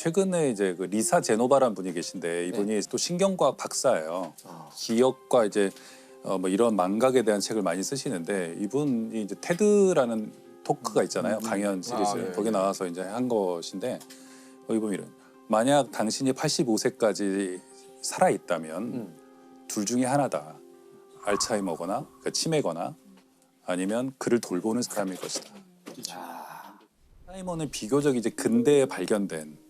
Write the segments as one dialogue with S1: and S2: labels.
S1: 최근에 이제 그 리사 제노바라는 분이 계신데 이분이 또 신경과학 박사예요. 기억과 이제 뭐 이런 망각에 대한 책을 많이 쓰시는데 이분이 이제 테드라는 토크가 있잖아요. 강연 시리즈. 거기 나와서 이제 한 것인데 거기 보면 이런 만약 당신이 85세까지 살아 있다면 둘 중에 하나다. 알츠하이머거나 그러니까 치매거나 아니면 그를 돌보는 사람일 것이다. 알츠하이머는 비교적 이제 근대에 발견된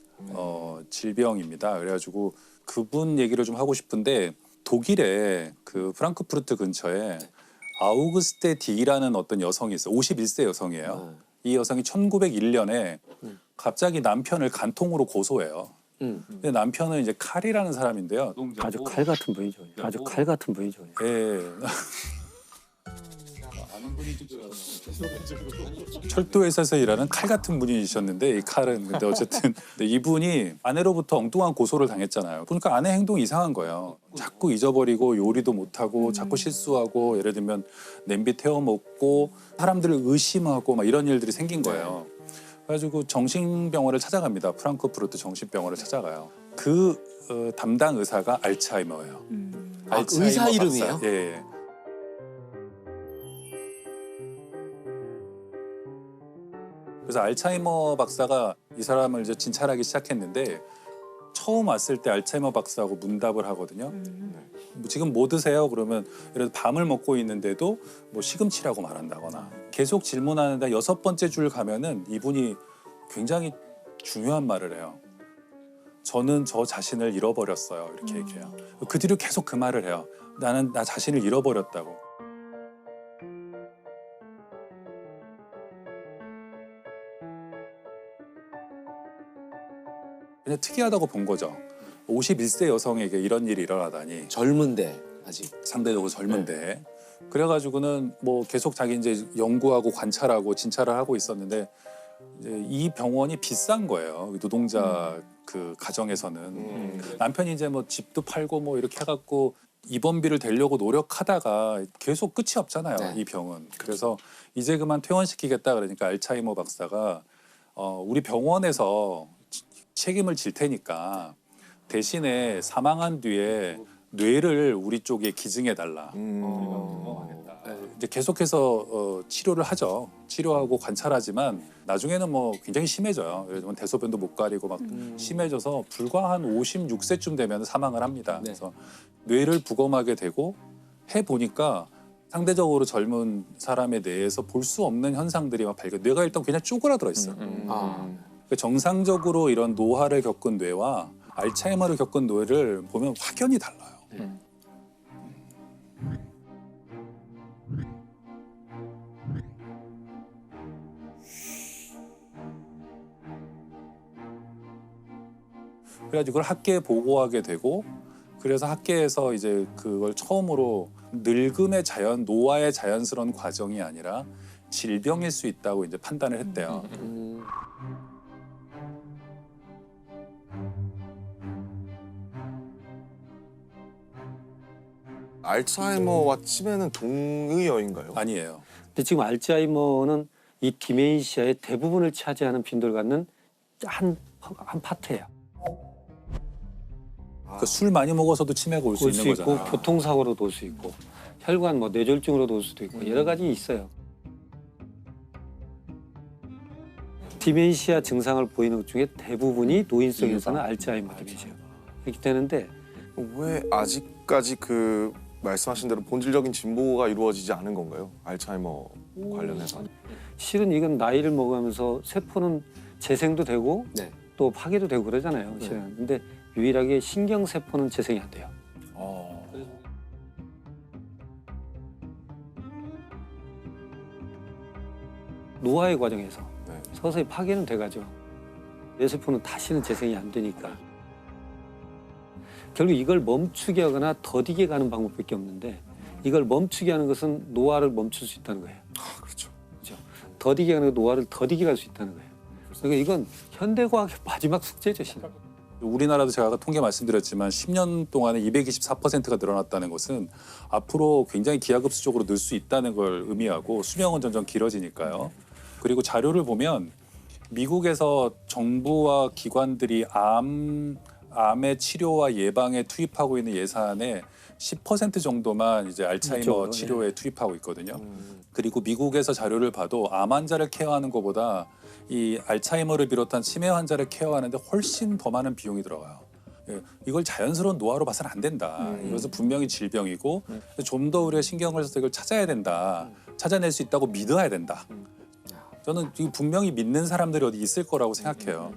S1: 질병입니다. 그래가지고 그분 얘기를 좀 하고 싶은데 독일의 그 프랑크푸르트 근처에 아우그스테 디라는 어떤 여성이 있어요. 51세 여성이에요. 이 여성이 1901년에 갑자기 남편을 간통으로 고소해요. 근데 남편은 이제 칼이라는 사람인데요.
S2: 아주 칼 같은 분이죠. 아주 칼 같은 분이죠.
S1: 예. 철도회사에서 일하는 칼 같은 분이셨는데 이 칼은 근데 어쨌든 근데 이분이 아내로부터 엉뚱한 고소를 당했잖아요. 그러니까 아내 행동이 이상한 거예요. 자꾸 잊어버리고 요리도 못하고 자꾸 실수하고 예를 들면 냄비 태워 먹고 사람들을 의심하고 막 이런 일들이 생긴 거예요. 그래가지고 정신병원을 찾아갑니다. 프랑크푸르트 정신병원을 찾아가요. 그 담당 의사가 알츠하이머예요.
S3: 의사 이름이에요?
S1: 예, 예. 그래서 알츠하이머 박사가 이 사람을 이제 진찰하기 시작했는데 처음 왔을 때 알츠하이머 박사하고 문답을 하거든요. 뭐 지금 뭐 드세요? 그러면 예를 들어 밤을 먹고 있는데도 뭐 시금치라고 말한다거나 계속 질문하는데 6번째 줄 가면은 이분이 굉장히 중요한 말을 해요. 저는 저 자신을 잃어버렸어요. 이렇게 얘기해요. 그 뒤로 계속 그 말을 해요. 나는 나 자신을 잃어버렸다고. 그냥 특이하다고 본 거죠. 51세 여성에게 이런 일이 일어나다니.
S3: 젊은데 아직.
S1: 상대적으로 젊은데. 그래가지고는 뭐 계속 자기 이제 연구하고 관찰하고 진찰을 하고 있었는데 이제 이 병원이 비싼 거예요. 노동자 그 가정에서는. 남편이 이제 뭐 집도 팔고 뭐 이렇게 해갖고 입원비를 대려고 노력하다가 계속 끝이 없잖아요.
S3: 네.
S1: 이 병은. 그래서 이제 그만 퇴원시키겠다 그러니까 알츠하이머 박사가 우리 병원에서 책임을 질 테니까 대신에 사망한 뒤에 뇌를 우리 쪽에 기증해 달라. 이제 계속해서 치료를 하죠. 치료하고 관찰하지만 나중에는 뭐 굉장히 심해져요. 예를 들면 대소변도 못 가리고 막 심해져서 불과 한 56세쯤 되면 사망을 합니다. 그래서 뇌를 부검하게 되고 해 보니까 상대적으로 젊은 사람에 대해서 볼 수 없는 현상들이 막 발견. 뇌가 일단 그냥 쪼그라들어 있어요. 정상적으로 이런 노화를 겪은 뇌와 알츠하이머를 겪은 뇌를 보면 확연히 달라요. 그래가지고 그걸 학계에 보고하게 되고 그래서 학계에서 이제 그걸 처음으로 늙음의 자연, 노화의 자연스러운 과정이 아니라 질병일 수 있다고 이제 판단을 했대요.
S4: 알츠하이머와 치매는 동의어인가요?
S1: 아니에요.
S2: 근데 지금 알츠하이머는 이 디멘시아의 대부분을 차지하는 빈도를 갖는 한 파트예요.
S1: 그러니까 술 많이 먹어서도 치매가 올 수
S2: 올
S1: 있는
S2: 수 있고
S1: 거잖아요.
S2: 교통사고로도 올 수 있고 혈관 뭐 뇌졸중으로도 올 수도 있고 여러 가지 있어요. 디멘시아 증상을 보이는 것 중에 대부분이 노인성에서는 알츠하이머 디멘시아 이렇게 되는데
S4: 왜 아직까지 그 말씀하신 대로 본질적인 진보가 이루어지지 않은 건가요? 알츠하이머 관련해서.
S2: 실은 이건 나이를 먹으면서 세포는 재생도 되고
S3: 네.
S2: 또 파괴도 되고 그러잖아요. 실은. 근데 유일하게 신경세포는 재생이 안 돼요. 노화의 과정에서
S4: 네.
S2: 서서히 파괴는 돼가죠. 뇌세포는 다시는 재생이 안 되니까. 결국 이걸 멈추게 하거나 더디게 가는 방법밖에 없는데 이걸 멈추게 하는 것은 노화를 멈출 수 있다는 거예요.
S4: 아, 그렇죠.
S2: 그렇죠? 더디게 하는 건 노화를 더디게 갈 수 있다는 거예요. 그러니까 이건 현대과학의 마지막 숙제죠. 실은.
S1: 우리나라도 제가 아까 통계 말씀드렸지만 10년 동안에 224%가 늘어났다는 것은 앞으로 굉장히 기하급수적으로 늘 수 있다는 걸 의미하고 수명은 점점 길어지니까요. 그리고 자료를 보면 미국에서 정부와 기관들이 암의 치료와 예방에 투입하고 있는 예산의 10% 정도만 이제 알츠하이머
S2: 이쪽으로,
S1: 치료에 투입하고 있거든요. 그리고 미국에서 자료를 봐도 암 환자를 케어하는 것보다 이 알츠하이머를 비롯한 치매 환자를 케어하는데 훨씬 더 많은 비용이 들어가요. 예, 이걸 자연스러운 노화로 봐서는 안 된다. 이것은 분명히 질병이고 좀 더 우리가 신경을 써서 이걸 찾아야 된다. 찾아낼 수 있다고 믿어야 된다. 저는 이거 분명히 믿는 사람들이 어디 있을 거라고 생각해요.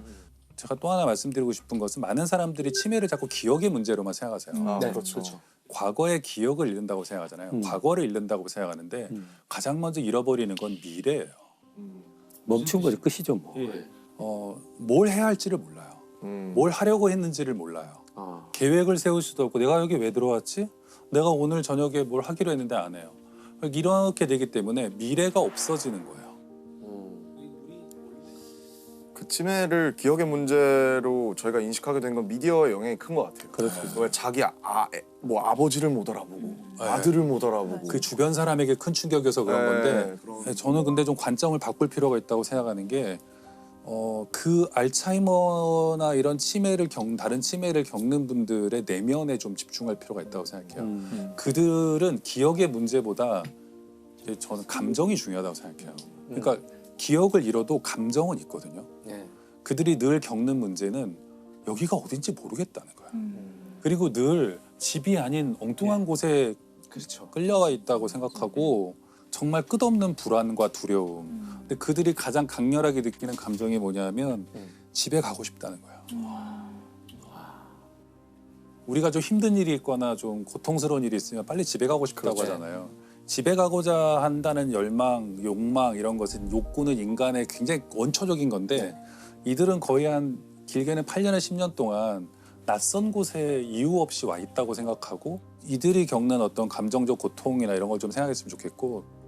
S1: 제가 또 하나 말씀드리고 싶은 것은 많은 사람들이 치매를 자꾸 기억의 문제로만 생각하세요.
S4: 아,
S3: 네,
S4: 그렇죠.
S3: 그렇죠.
S1: 과거의 기억을 잃는다고 생각하잖아요. 과거를 잃는다고 생각하는데 가장 먼저 잃어버리는 건 미래예요.
S2: 멈춘 거죠. 끝이죠 뭐.
S1: 뭘 해야 할지를 몰라요. 뭘 하려고 했는지를 몰라요. 계획을 세울 수도 없고 내가 여기 왜 들어왔지? 내가 오늘 저녁에 뭘 하기로 했는데 안 해요. 이렇게 되기 때문에 미래가 없어지는 거예요.
S4: 그 치매를 기억의 문제로 저희가 인식하게 된 건 미디어의 영향이 큰 것 같아요.
S2: 그렇죠.
S4: 왜 자기 뭐 아버지를 못 알아보고 아들을 못 알아보고
S1: 그 주변 사람에게 큰 충격이어서 그런 건데
S4: 그런-
S1: 저는 근데 좀 관점을 바꿀 필요가 있다고 생각하는 게 그 알츠하이머나 이런 다른 치매를 겪는 분들의 내면에 좀 집중할 필요가 있다고 생각해요. 그들은 기억의 문제보다 저는 감정이 중요하다고 생각해요. 그러니까 기억을 잃어도 감정은 있거든요.
S3: 네.
S1: 그들이 늘 겪는 문제는 여기가 어딘지 모르겠다는 거예요. 그리고 늘 집이 아닌 엉뚱한 곳에
S3: 그렇죠.
S1: 끌려와 있다고 생각하고 정말 끝없는 불안과 두려움. 근데 그들이 가장 강렬하게 느끼는 감정이 뭐냐면 집에 가고 싶다는 거예요. 우리가 좀 힘든 일이 있거나 좀 고통스러운 일이 있으면 빨리 집에 가고 싶다고
S3: 그렇죠.
S1: 하잖아요. 집에 가고자 한다는 열망, 욕망 이런 것은 욕구는 인간의 굉장히 원초적인 건데 이들은 거의 한 길게는 8년에서 10년 동안 낯선 곳에 이유 없이 와 있다고 생각하고 이들이 겪는 어떤 감정적 고통이나 이런 걸 좀 생각했으면 좋겠고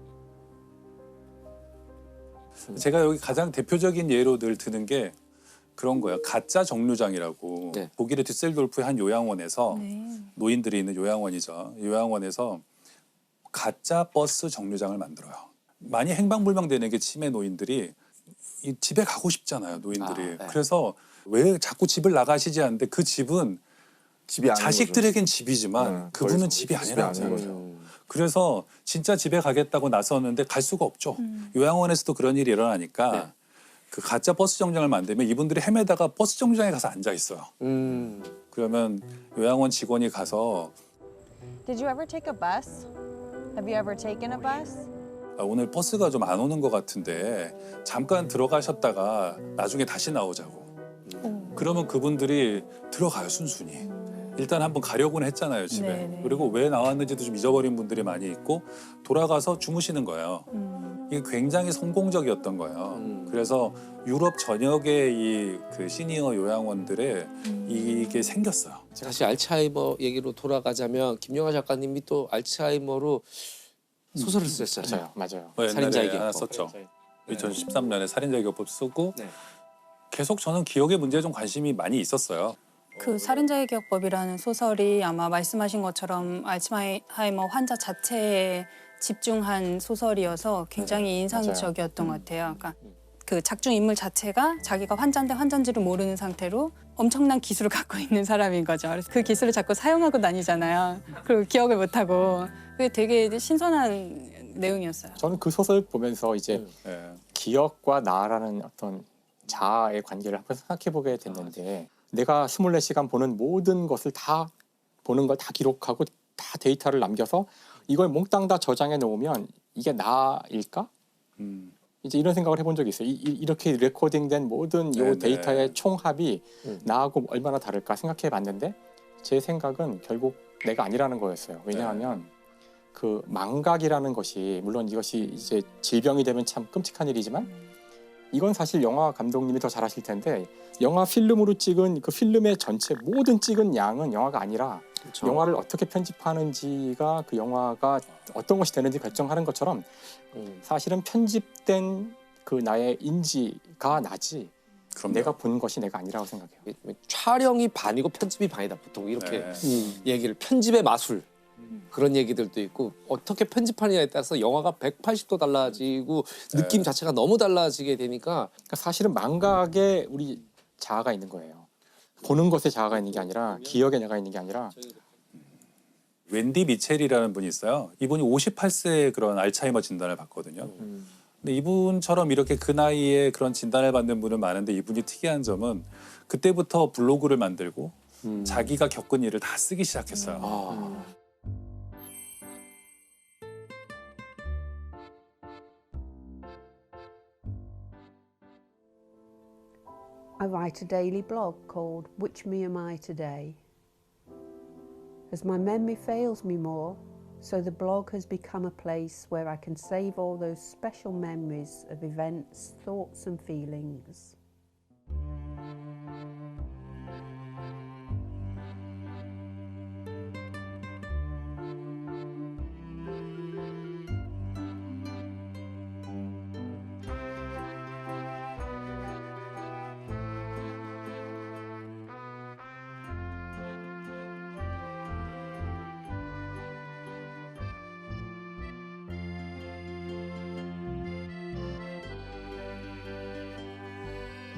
S1: 제가 여기 가장 대표적인 예로 늘 드는 게 그런 거예요. 가짜 정류장이라고
S3: 네.
S1: 독일의 düsseldorf의 한 요양원에서
S5: 네.
S1: 노인들이 있는 요양원이죠. 요양원에서 가짜 버스 정류장을 만들어요. 많이 행방불명되는 게 치매 노인들이 이 집에 가고 싶잖아요. 노인들이.
S3: 아, 네.
S1: 그래서 왜 자꾸 집을 나가시지 않는데 그 집은
S4: 집이 아닌
S1: 자식들에겐 집이지만
S4: 네,
S1: 그분은
S4: 거의
S1: 집이
S4: 집이
S1: 아니라고
S4: 아닌
S1: 생각해요. 그래서 진짜 집에 가겠다고 나섰는데 갈 수가 없죠. 요양원에서도 그런 일이 일어나니까
S3: 네.
S1: 그 가짜 버스 정류장을 만들면 이분들이 헤매다가 버스 정류장에 가서 앉아 있어요. 그러면 요양원 직원이 가서
S5: Did you ever take a bus? Have you ever taken a bus?
S1: 오늘 버스가 좀 안 오는 것 같은데 잠깐 들어가셨다가 나중에 다시 나오자고. 그러면 그분들이 들어가요 순순히. 일단 한번 가려고는 했잖아요 집에.
S5: 네네.
S1: 그리고 왜 나왔는지도 좀 잊어버린 분들이 많이 있고 돌아가서 주무시는 거예요. 이게 굉장히 성공적이었던 거예요. 그래서 유럽 전역의 이 그 시니어 요양원들에 이게 생겼어요.
S3: 다시 알츠하이머 얘기로 돌아가자면 김영하 작가님이 또 알츠하이머로 소설을 쓰셨잖아요.
S6: 맞아요.
S3: 살인자의
S1: 옛날에 하나
S3: 기법.
S1: 썼죠. 2013년에 살인자의 기법 쓰고
S3: 네.
S1: 계속 저는 기억의 문제에 좀 관심이 많이 있었어요.
S7: 그 살인자의 기억법이라는 소설이 아마 말씀하신 것처럼 알츠하이머 환자 자체에 집중한 소설이어서 굉장히 인상적이었던 것 같아요. 그러니까 그 작중 인물 자체가 자기가 환자인데 환자인지를 모르는 상태로 엄청난 기술을 갖고 있는 사람인 거죠. 그래서 그 기술을 자꾸 사용하고 다니잖아요. 그리고 기억을 못하고 그게 되게 신선한 내용이었어요.
S6: 저는 그 소설 보면서 이제
S1: 예.
S6: 기억과 나라는 어떤 자아의 관계를 한번 생각해 보게 됐는데 내가 24시간 보는 모든 것을 다 보는 걸 다 기록하고 다 데이터를 남겨서 이걸 몽땅 다 저장해 놓으면 이게 나일까? 이제 이런 생각을 해본 적이 있어요. 이렇게 레코딩된 모든 이
S1: 네네.
S6: 데이터의 총합이 나하고 얼마나 다를까 생각해 봤는데 제 생각은 결국 내가 아니라는 거였어요. 왜냐하면 그 망각이라는 것이 물론 이것이 이제 질병이 되면 참 끔찍한 일이지만 이건 사실 영화 감독님이 더 잘하실 텐데 영화 필름으로 찍은 그 필름의 전체 모든 찍은 양은 영화가 아니라
S3: 그렇죠.
S6: 영화를 어떻게 편집하는지가 그 영화가 어떤 것이 되는지 결정하는 것처럼 사실은 편집된 그 나의 인지가 나지
S1: 그럼요.
S6: 내가 본 것이 내가 아니라고 생각해요.
S3: 촬영이 반이고 편집이 반이다 보통 이렇게
S1: 네.
S3: 얘기를 편집의 마술 그런 얘기들도 있고 어떻게 편집하느냐에 따라서 영화가 180도 달라지고 느낌 자체가 너무 달라지게 되니까
S6: 그러니까 사실은 망각에 우리 자아가 있는 거예요. 보는 것에 자아가 있는 게 아니라 기억에 내가 있는 게 아니라
S1: 웬디 미첼이라는 분이 있어요. 이분이 58세에 그런 알츠하이머 진단을 받거든요. 근데 이분처럼 이렇게 그 나이에 그런 진단을 받는 분은 많은데 이분이 특이한 점은 그때부터 블로그를 만들고 자기가 겪은 일을 다 쓰기 시작했어요.
S3: 아,
S8: I write a daily blog called Which Me Am I Today? As my memory fails me more, so the blog has become a place where I can save all those special memories of events, thoughts and feelings.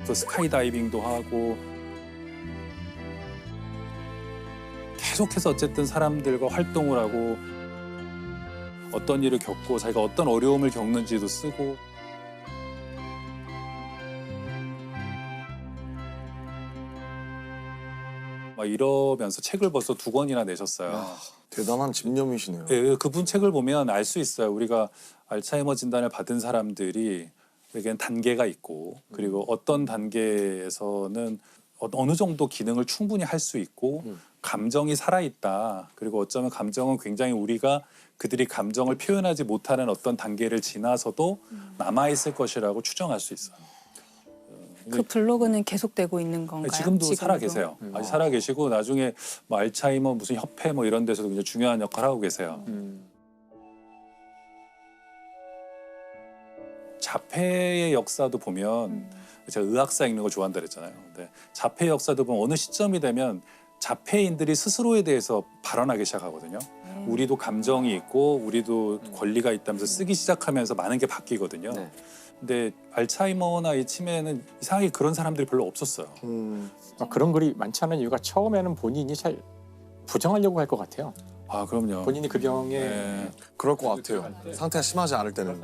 S1: 또 스카이다이빙도 하고 계속해서 어쨌든 사람들과 활동을 하고 어떤 일을 겪고 자기가 어떤 어려움을 겪는지도 쓰고 막 이러면서 책을 벌써 2권이나 내셨어요.
S4: 대단한 집념이시네요.
S1: 예, 그분 책을 보면 알 수 있어요. 우리가 알츠하이머 진단을 받은 사람들이 에겐 단계가 있고 그리고 어떤 단계에서는 어느 정도 기능을 충분히 할 수 있고 감정이 살아있다. 그리고 어쩌면 감정은 굉장히 우리가 그들이 감정을 표현하지 못하는 어떤 단계를 지나서도 남아있을 것이라고 추정할 수 있어요.
S7: 그 블로그는 계속되고 있는 건가요?
S1: 지금도 살아 계세요. 아직 살아 계시고 나중에 뭐 알츠하이머 무슨 협회 뭐 이런 데서도 굉장히 중요한 역할을 하고 계세요. 자폐의 역사도 보면 제가 의학사 읽는 거 좋아한다 그랬잖아요. 근데 자폐 역사도 보면 어느 시점이 되면 자폐인들이 스스로에 대해서 발언하기 시작하거든요. 우리도 감정이 있고 우리도 권리가 있다면서 쓰기 시작하면서 많은 게 바뀌거든요.
S3: 네.
S1: 근데 알츠하이머나 이 치매는 이상하게 그런 사람들이 별로 없었어요.
S6: 그런 글이 많지 않은 이유가 처음에는 본인이 잘 부정하려고 할 것 같아요.
S1: 아 그럼요.
S6: 본인이 그 병에
S1: 네.
S4: 그럴 것 같아요. 상태가 심하지 않을 때는.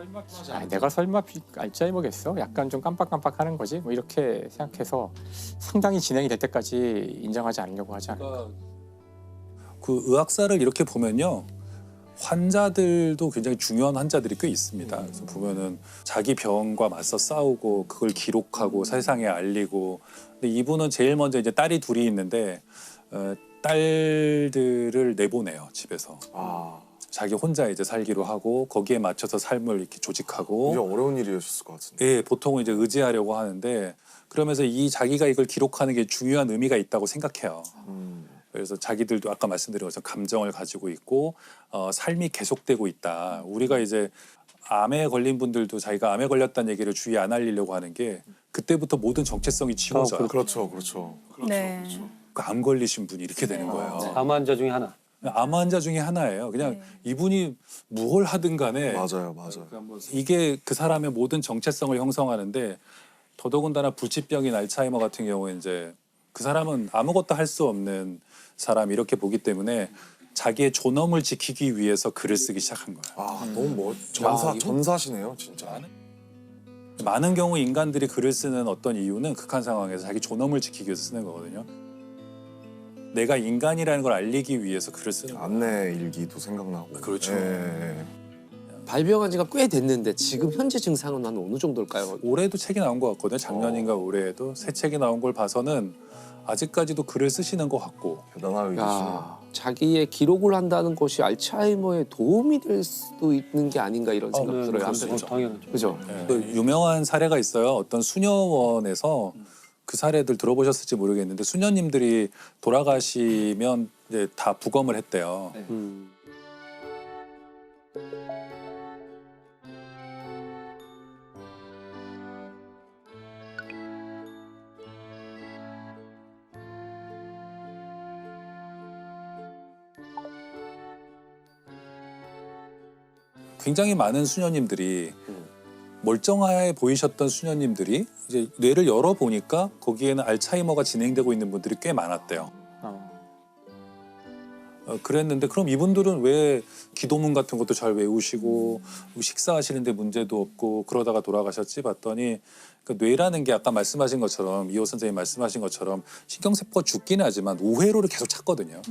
S6: 내가 설마 알츠하이머겠어? 약간 좀 깜빡깜빡하는 거지? 뭐 이렇게 생각해서 상당히 진행이 될 때까지 인정하지 않으려고 하지 않을까.
S1: 그 의학사를 이렇게 보면요. 환자들도 굉장히 중요한 환자들이 꽤 있습니다. 그래서 보면은 자기 병과 맞서 싸우고 그걸 기록하고 세상에 알리고. 근데 이분은 제일 먼저 이제 딸이 둘이 있는데 딸들을 내보내요 집에서. 자기 혼자 이제 살기로 하고 거기에 맞춰서 삶을 이렇게 조직하고.
S4: 굉장히 어려운 일이었을 것 같은데.
S1: 예, 보통은 이제 의지하려고 하는데 그러면서 이 자기가 이걸 기록하는 게 중요한 의미가 있다고 생각해요. 그래서 자기들도 아까 말씀드린 것처럼 감정을 가지고 있고 삶이 계속되고 있다. 우리가 이제 암에 걸린 분들도 자기가 암에 걸렸다는 얘기를 주위에 안 알리려고 하는 게 그때부터 모든 정체성이 지워져요.
S4: 그렇죠, 그렇죠.
S7: 네.
S1: 그 암 걸리신 분이 이렇게 되는 거예요.
S2: 암 환자 중에 하나.
S1: 암 환자 중에 하나예요. 그냥 이분이 뭘 하든 간에
S4: 맞아요, 맞아요.
S1: 이게 그 사람의 모든 정체성을 형성하는데 더더군다나 불치병인 알츠하이머 같은 경우에 이제 그 사람은 아무것도 할 수 없는 사람 이렇게 보기 때문에 자기의 존엄을 지키기 위해서 글을 쓰기 시작한 거예요.
S4: 너무 전사시네요, 진짜.
S1: 많은 경우 인간들이 글을 쓰는 어떤 이유는 극한 상황에서 자기 존엄을 지키기 위해서 쓰는 거거든요. 내가 인간이라는 걸 알리기 위해서 글을 쓰는 거예요.
S4: 안내 일기도 생각나고.
S1: 그렇죠.
S4: 예.
S3: 발병한 지가 꽤 됐는데 지금 현재 증상은 한 어느 정도일까요?
S1: 올해도 책이 나온 것 같거든요. 작년인가 올해에도 새 책이 나온 걸 봐서는 아직까지도 글을 쓰시는 것 같고.
S4: 대단한 의지시네요.
S3: 야, 자기의 기록을 한다는 것이 알츠하이머에 도움이 될 수도 있는 게 아닌가 이런 생각
S1: 네,
S3: 들어요.
S1: 그렇죠.
S3: 아무튼.
S2: 당연하죠.
S3: 그죠?
S1: 그 유명한 사례가 있어요. 어떤 수녀원에서 그 사례들 들어보셨을지 모르겠는데 수녀님들이 돌아가시면 이제 다 부검을 했대요. 굉장히 많은 수녀님들이 멀쩡해 보이셨던 수녀님들이 이제 뇌를 열어 보니까 거기에는 알츠하이머가 진행되고 있는 분들이 꽤 많았대요. 그랬는데 그럼 이분들은 왜 기도문 같은 것도 잘 외우시고 식사하시는데 문제도 없고 그러다가 돌아가셨지 봤더니 그 뇌라는 게 아까 말씀하신 것처럼 이호 선생님 말씀하신 것처럼 신경세포가 죽기는 하지만 우회로를 계속 찾거든요.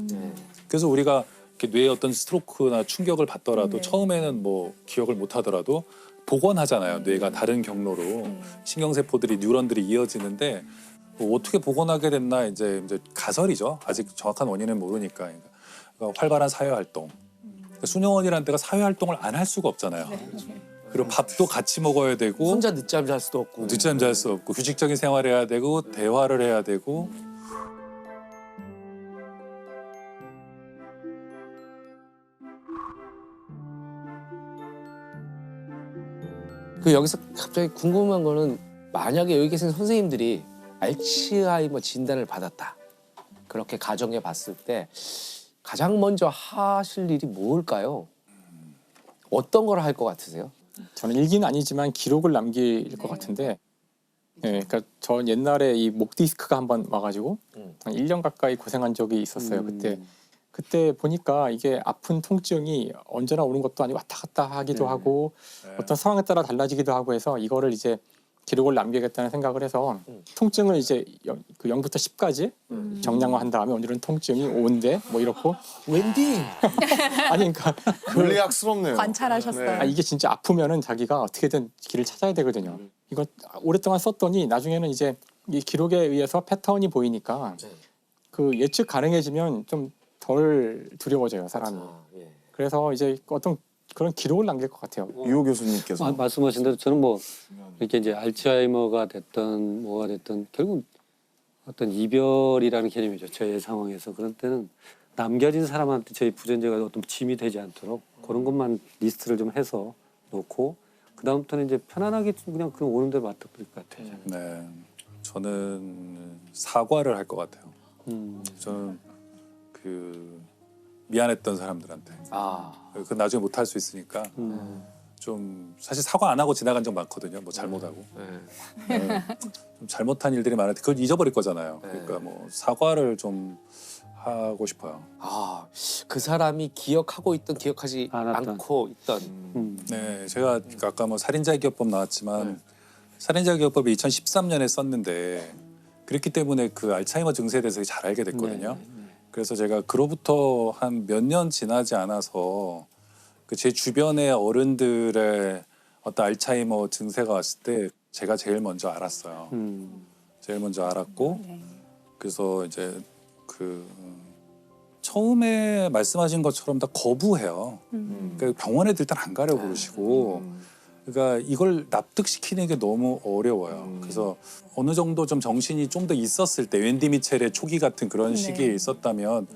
S1: 그래서 우리가 이렇게 뇌에 어떤 스트로크나 충격을 받더라도 처음에는 뭐 기억을 못 하더라도 복원하잖아요. 뇌가 다른 경로로 신경세포들이 뉴런들이 이어지는데 뭐 어떻게 복원하게 됐나 이제 가설이죠. 아직 정확한 원인은 모르니까. 그러니까 활발한 사회활동. 그러니까 수녀원이라는 데가 사회활동을 안 할 수가 없잖아요. 그리고 밥도 같이 먹어야 되고
S3: 혼자 늦잠 잘 수도 없고.
S1: 늦잠 잘 수 없고 규칙적인 생활을 해야 되고 대화를 해야 되고
S3: 그 여기서 갑자기 궁금한 거는 만약에 여기 계신 선생님들이 알츠하이머 진단을 받았다. 그렇게 가정해 봤을 때 가장 먼저 하실 일이 뭘까요? 어떤 걸 할 것 같으세요?
S6: 저는 일기는 아니지만 기록을 남길 것 같은데, 그러니까 저 옛날에 이 목 디스크가 한번 와가지고 한 1년 가까이 고생한 적이 있었어요. 그때 보니까 이게 아픈 통증이 언제나 오는 것도 아니고 왔다 갔다 하기도 하고 어떤 상황에 따라 달라지기도 하고 해서 이거를 이제 기록을 남기겠다는 생각을 해서 통증을 이제 그 0부터 10까지 정량화한 다음에 오늘은 통증이 5인데 뭐 이렇고
S3: 웬디?
S6: 아니 그러니까
S4: 물리학스럽네요.
S5: 관찰하셨어요.
S6: 이게 진짜 아프면은 자기가 어떻게든 길을 찾아야 되거든요. 이거 오랫동안 썼더니 나중에는 이제 이 기록에 의해서 패턴이 보이니까 그 예측 가능해지면 좀 덜 두려워져요 사람이. 그래서 이제 어떤 그런 기록을 남길 것 같아요.
S4: 이호 교수님께서
S2: 말씀하신 대로 저는 뭐 이렇게 이제 알츠하이머가 됐든 뭐가 됐든 결국 어떤 이별이라는 개념이죠. 저의 상황에서 그런 때는 남겨진 사람한테 저희 부존재가 어떤 짐이 되지 않도록 그런 것만 리스트를 좀 해서 놓고 그 다음부터는 이제 편안하게 그냥 오는 대로 맡아드릴 것 같아요.
S1: 네, 저는 사과를 할 것 같아요. 저는 그 미안했던 사람들한테 그 나중에 못 할 수 있으니까 좀 사실 사과 안 하고 지나간 적 많거든요. 뭐 잘못하고 좀 잘못한 일들이 많은데 그걸 잊어버릴 거잖아요. 그러니까 뭐 사과를 좀 하고 싶어요.
S3: 그 사람이 기억하고 있던 기억하지
S2: 않았던.
S3: 않고 있던.
S1: 네, 제가 아까 뭐 살인자기업법 나왔지만 살인자기업법이 2013년에 썼는데 그랬기 때문에 그 알츠하이머 증세에 대해서 잘 알게 됐거든요. 그래서 제가 그로부터 한 몇 년 지나지 않아서 그 제 주변의 어른들의 어떤 알츠하이머 증세가 왔을 때 제가 제일 먼저 알았어요. 제일 먼저 알았고 그래서 이제 그 처음에 말씀하신 것처럼 다 거부해요. 그러니까 병원에 일단 안 가려고 그러시고 그러니까 이걸 납득시키는 게 너무 어려워요. 그래서 어느 정도 좀 정신이 좀 더 있었을 때 웬디 미첼의 초기 같은 그런 시기에 있었다면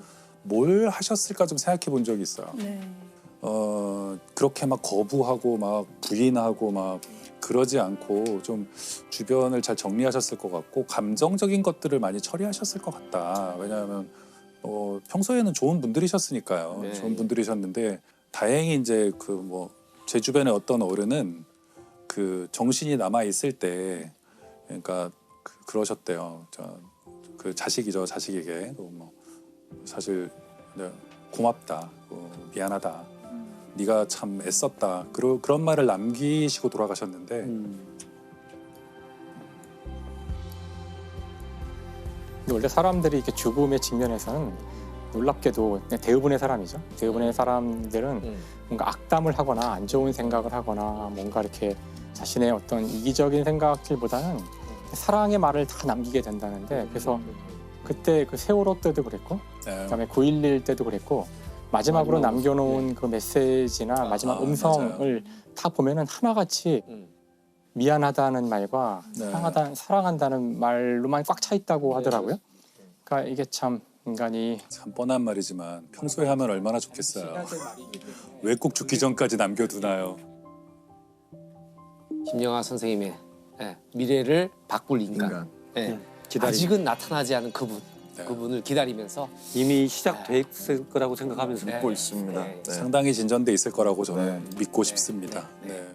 S1: 뭘 하셨을까 좀 생각해 본 적이 있어요. 그렇게 막 거부하고 막 부인하고 막 그러지 않고 좀 주변을 잘 정리하셨을 것 같고 감정적인 것들을 많이 처리하셨을 것 같다. 왜냐하면 평소에는 좋은 분들이셨으니까요. 좋은 분들이셨는데 다행히 이제 그 뭐 제 주변의 어떤 어른은 그 정신이 남아 있을 때 그러니까 그러셨대요. 그 자식이죠. 자식에게 뭐 사실 고맙다, 미안하다, 네가 참 애썼다. 그런 말을 남기시고 돌아가셨는데
S6: 원래 사람들이 이렇게 죽음에 직면해서는 놀랍게도 그냥 대부분의 사람이죠. 대부분의 사람들은 뭔가 악담을 하거나 안 좋은 생각을 하거나 뭔가 이렇게 자신의 어떤 이기적인 생각들보다는 사랑의 말을 다 남기게 된다는데 그래서 그때 그 세월호 때도 그랬고 그다음에 9.11 때도 그랬고 마지막으로 남겨놓은 그 메시지나 마지막 음성을 다 보면은 하나같이 미안하다는 말과 사랑한다는 말로만 꽉 차 있다고 하더라고요. 그러니까 이게 참 인간이
S1: 참 뻔한 말이지만 평소에 하면 얼마나 좋겠어요. 왜 꼭 죽기 전까지 남겨두나요?
S3: 김영하 선생님의 미래를 바꿀 인간. 아직은 나타나지 않은 그분.
S1: 네.
S3: 그분을 기다리면서
S2: 이미 시작됐을 거라고 생각하면서
S3: 네.
S4: 믿고 있습니다.
S3: 네.
S4: 네.
S1: 상당히 진전돼 있을 거라고 저는
S4: 네.
S1: 믿고 싶습니다.
S3: 네.
S1: 네.